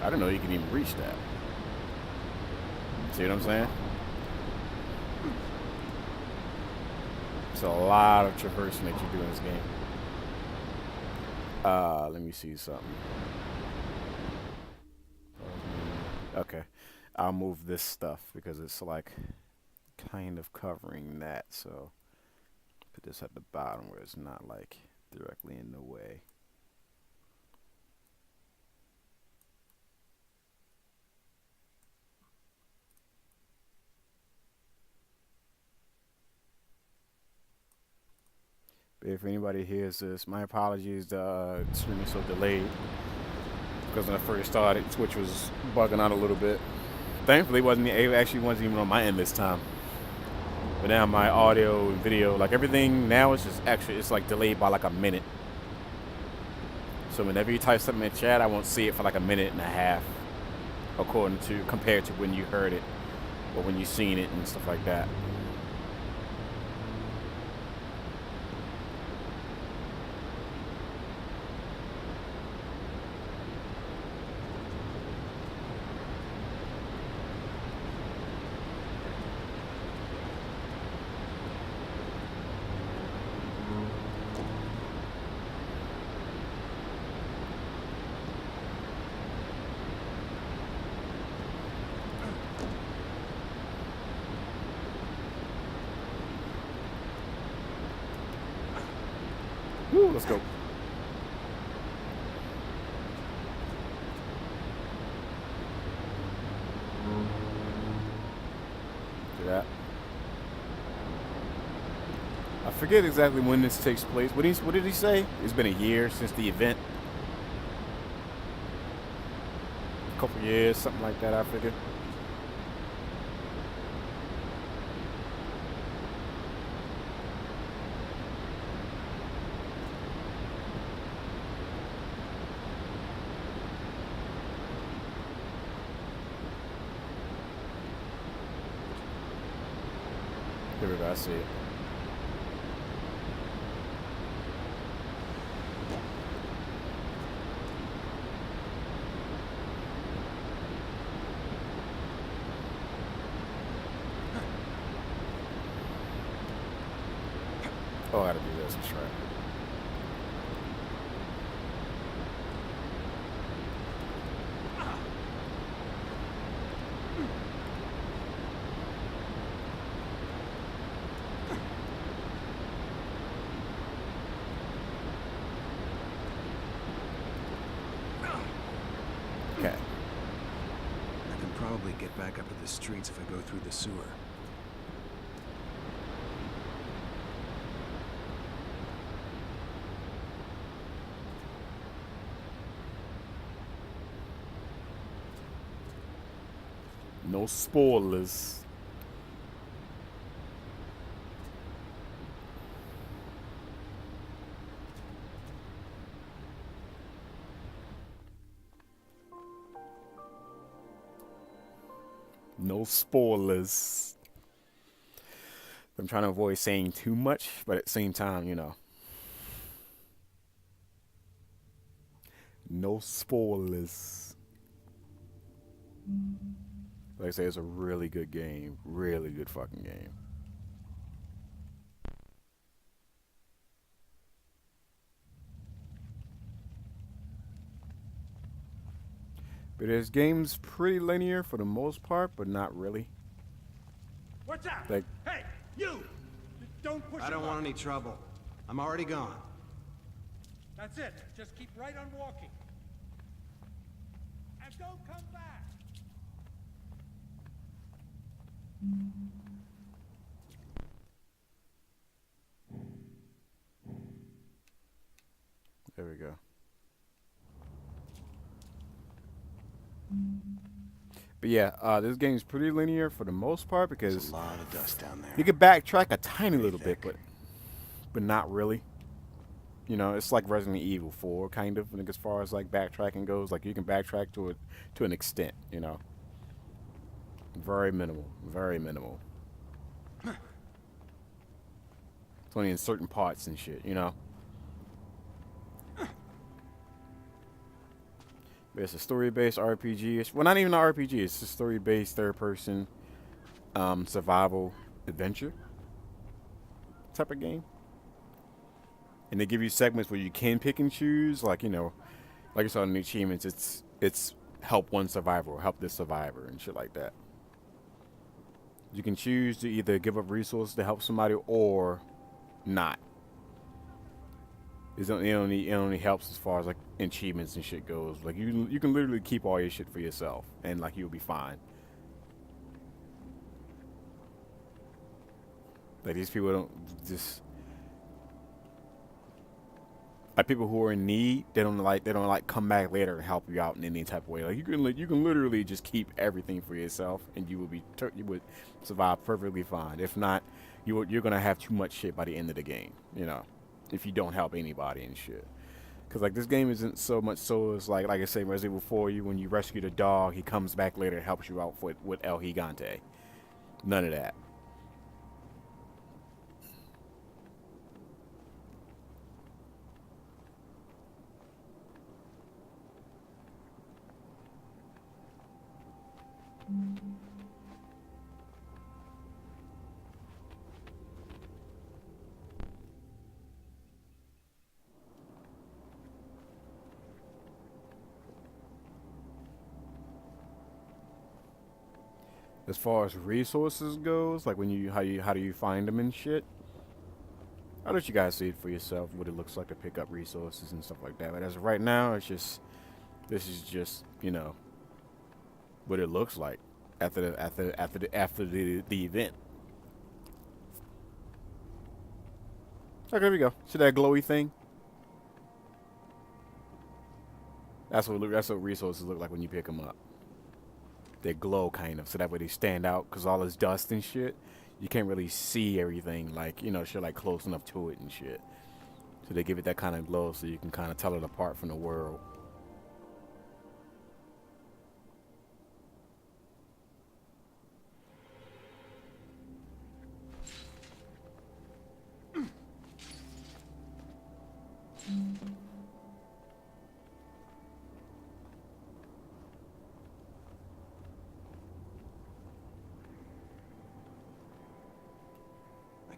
I didn't know you could even reach that. See what I'm saying? It's a lot of traversing that you do in this game. Let me see something. Okay. I'll move this stuff because it's like kind of covering that. So put this at the bottom where it's not like directly in the way. But if anybody hears this, my apologies. The stream is so delayed because when I first started, Twitch was bugging out a little bit. Thankfully, it actually wasn't even on my end this time. But now my audio and video, like everything now, is just actually it's like delayed by like a minute. So whenever you type something in chat, I won't see it for like a minute and a half, compared to when you heard it or when you seen it and stuff like that. Woo, let's go. Do that. I forget exactly when this takes place. What did he say? It's been a year since the event. A couple years, something like that, I figure. Here we go, I see it. Oh, I gotta do this, that's right. Okay. I can probably get back up to the streets if I go through the sewer. No spoilers. No spoilers. I'm trying to avoid saying too much, but at the same time, you know. No spoilers. Like I say, it's a really good game. Really good fucking game. But this game's pretty linear for the most part, but not really. What's up? Like, Hey, you! Don't push I don't want any trouble. I'm already gone. That's it. Just keep right on walking. And don't come back. there we go. But yeah, this game's pretty linear for the most part because There's a lot of dust down there. you can backtrack a tiny little bit, but not really. You know, it's like Resident Evil 4, kind of, like, as far as like backtracking goes. Like you can backtrack to an extent, you know. Very minimal, very minimal. It's only in certain parts and shit, you know. It's a story-based RPG. Well, not even an RPG. It's a story-based third-person survival adventure type of game. And they give you segments where you can pick and choose, like like you saw in the achievements. It's help one survivor or help this survivor and shit like that. You can choose to either give up resources to help somebody or not. It only helps as far as like achievements and shit goes. Like you can literally keep all your shit for yourself and like you'll be fine. Like these people don't just like people who are in need. They don't like come back later and help you out in any type of way. Like you can literally just keep everything for yourself and you would survive perfectly fine. If not, you're gonna have too much shit by the end of the game. If you don't help anybody and shit. Because like this game isn't so much so as like I say Resident Evil 4, when you rescue the dog, he comes back later and helps you out with El Gigante. None of that. As far as resources goes, like how do you find them and shit? I'll let you guys see it for yourself what it looks like to pick up resources and stuff like that. But as of right now, this is just what it looks like after the event. Okay, there we go. See that glowy thing? That's what resources look like when you pick them up. They glow kind of, so that way they stand out, because all this dust and shit, you can't really see everything like shit like close enough to it and shit. So they give it that kind of glow so you can kind of tell it apart from the world.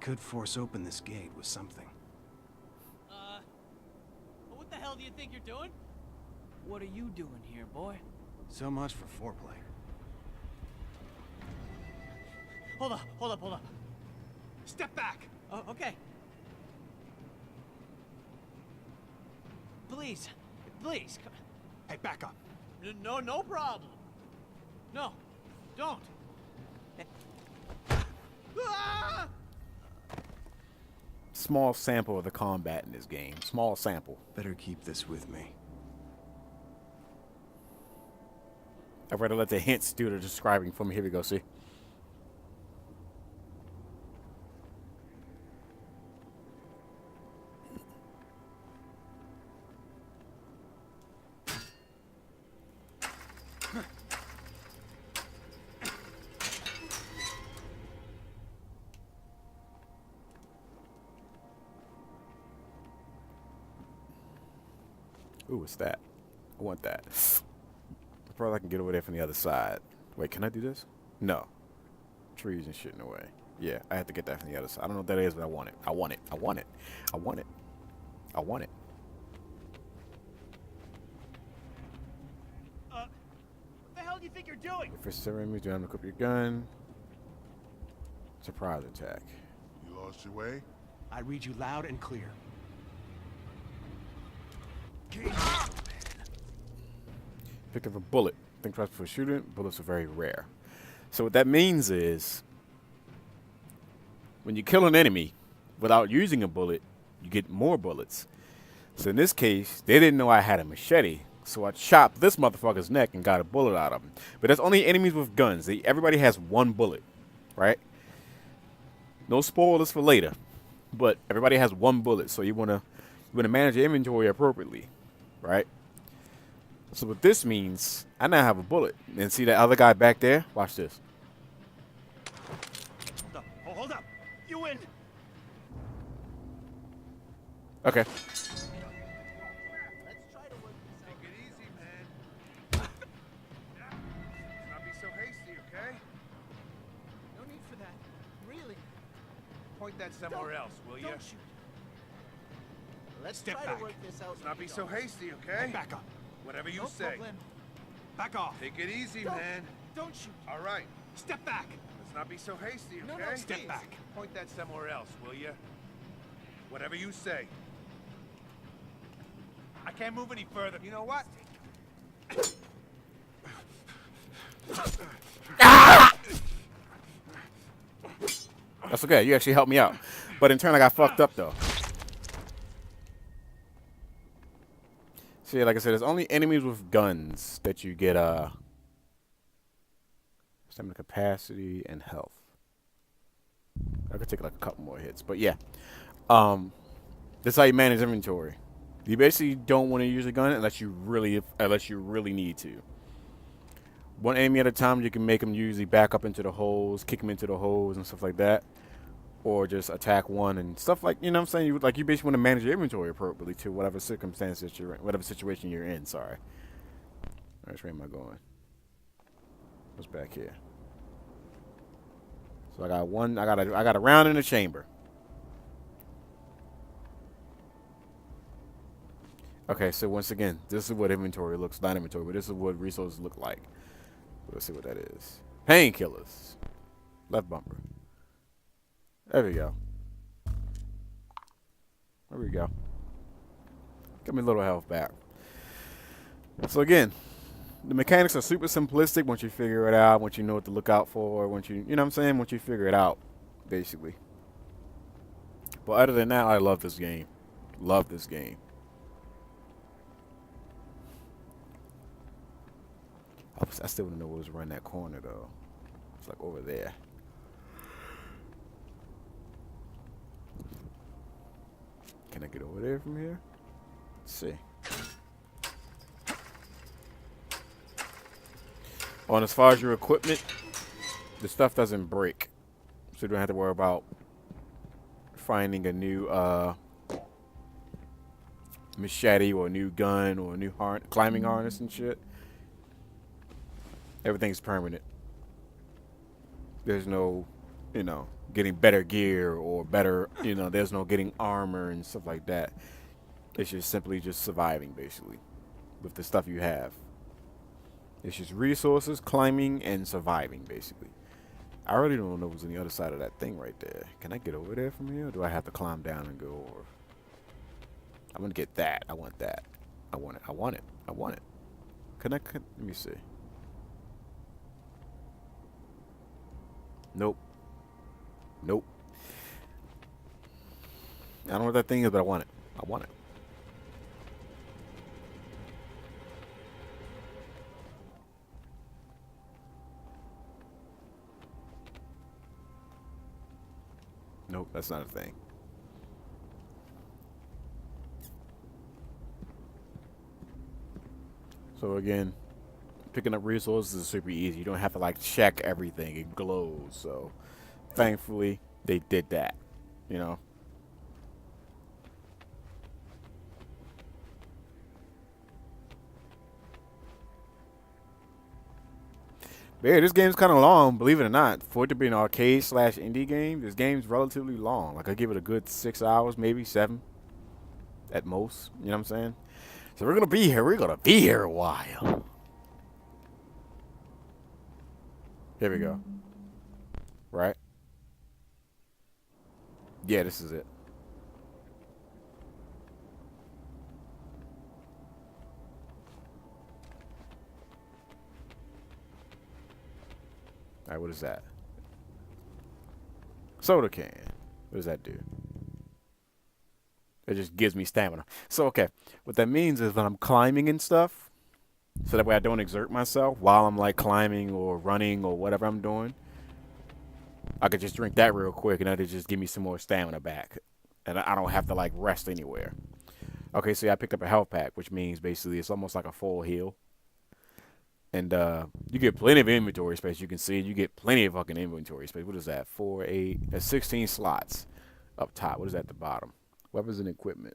Could force open this gate with something. What the hell do you think you're doing? What are you doing here, boy? So much for foreplay. Hold up. Step back! Oh, okay. Please. Come. Hey, back up. No problem. No, don't. Ah! Small sample of the combat in this game. Small sample. Better keep this with me. I'd rather let the hints do the describing for me. Here we go, see? Ooh, what's that? I want that. Probably I can get over there from the other side. Wait, can I do this? No. Trees and shit in the way. Yeah, I have to get that from the other side. I don't know what that is, but I want it. I want it. What the hell do you think you're doing? If it's still enemies, do you have to equip your gun? Surprise attack. You lost your way? I read you loud and clear. Picked up a bullet. Think twice before shooting. Bullets are very rare. So what that means is, when you kill an enemy without using a bullet, you get more bullets. So in this case, they didn't know I had a machete, so I chopped this motherfucker's neck and got a bullet out of him. But that's only enemies with guns. Everybody has one bullet, right? No spoilers for later, but everybody has one bullet, so you wanna manage your inventory appropriately, right? So what this means, I now have a bullet. And see that other guy back there? Watch this. Hold up. You win. Okay. Let's try to work this out. Take it easy, man. somewhere else, will you? Don't shoot. Let's Step try back. to work this out. Let's not be so hasty, okay? Back up. Whatever you No say. problem. Back off. Take it easy, Don't- man. Don't shoot. All right. Step back. Let's not be so hasty, okay? No, Step please. back. Point that somewhere else, will you? Whatever you say. I can't move any further. You know what? That's okay. You actually helped me out. But in turn, I got fucked up, though. See, like I said, there's only enemies with guns that you get, stamina capacity and health. I could take like a couple more hits. But yeah. That's how you manage inventory. You basically don't want to use a gun unless you really need to. One enemy at a time, you can make them usually back up into the holes, kick them into the holes and stuff like that. Or just attack one and stuff like, you know what I'm saying? You basically want to manage your inventory appropriately to whatever circumstances you're in, whatever situation you're in, sorry. Alright, where am I going? What's back here? So I got a round in the chamber. Okay, so once again, this is what inventory looks, not inventory, but this is what resources look like. Let's see what that is. Painkillers. Left bumper. There we go. There we go. Got me a little health back. So again, the mechanics are super simplistic once you figure it out, once you know what to look out for, once you know what I'm saying, once you figure it out, basically. But other than that, I love this game. Love this game. I still want to know what was around that corner, though. It's like over there. Can I get over there from here? Let's see. Oh, and as far as your equipment, the stuff doesn't break. So you don't have to worry about finding a new machete or a new gun or a new climbing harness and shit. Everything's permanent. There's no, getting better gear or better, there's no getting armor and stuff like that. It's just simply just surviving, basically, with the stuff you have. It's just resources, climbing, and surviving, basically. I really don't know what's on the other side of that thing right there. Can I get over there from here, or do I have to climb down and go over? I'm gonna get that. I want that. I want it. I want it. I want it. Let me see. Nope. Nope. I don't know what that thing is, but I want it. I want it. Nope, that's not a thing. So again, picking up resources is super easy. You don't have to check everything. It glows. So thankfully they did that, But yeah, this game's kind of long, believe it or not. For it to be an arcade/indie game, this game's relatively long. I give it a good 6 hours, maybe 7 at most. You know what I'm saying? So we're going to be here. We're going to be here a while. Here we go. Right? Yeah, this is it. Alright, what is that? Soda can. What does that do? It just gives me stamina. So, okay. What that means is when I'm climbing and stuff, so that way I don't exert myself while I'm climbing or running or whatever I'm doing, I could just drink that real quick and that'll just give me some more stamina back. And I don't have to rest anywhere. Okay, so I picked up a health pack, which means basically it's almost like a full heal. And you get plenty of inventory space. You can see you get plenty of fucking inventory space. What is that? 4, 8, that's 16 slots up top. What is that at the bottom? Weapons and equipment.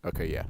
Okay, yeah.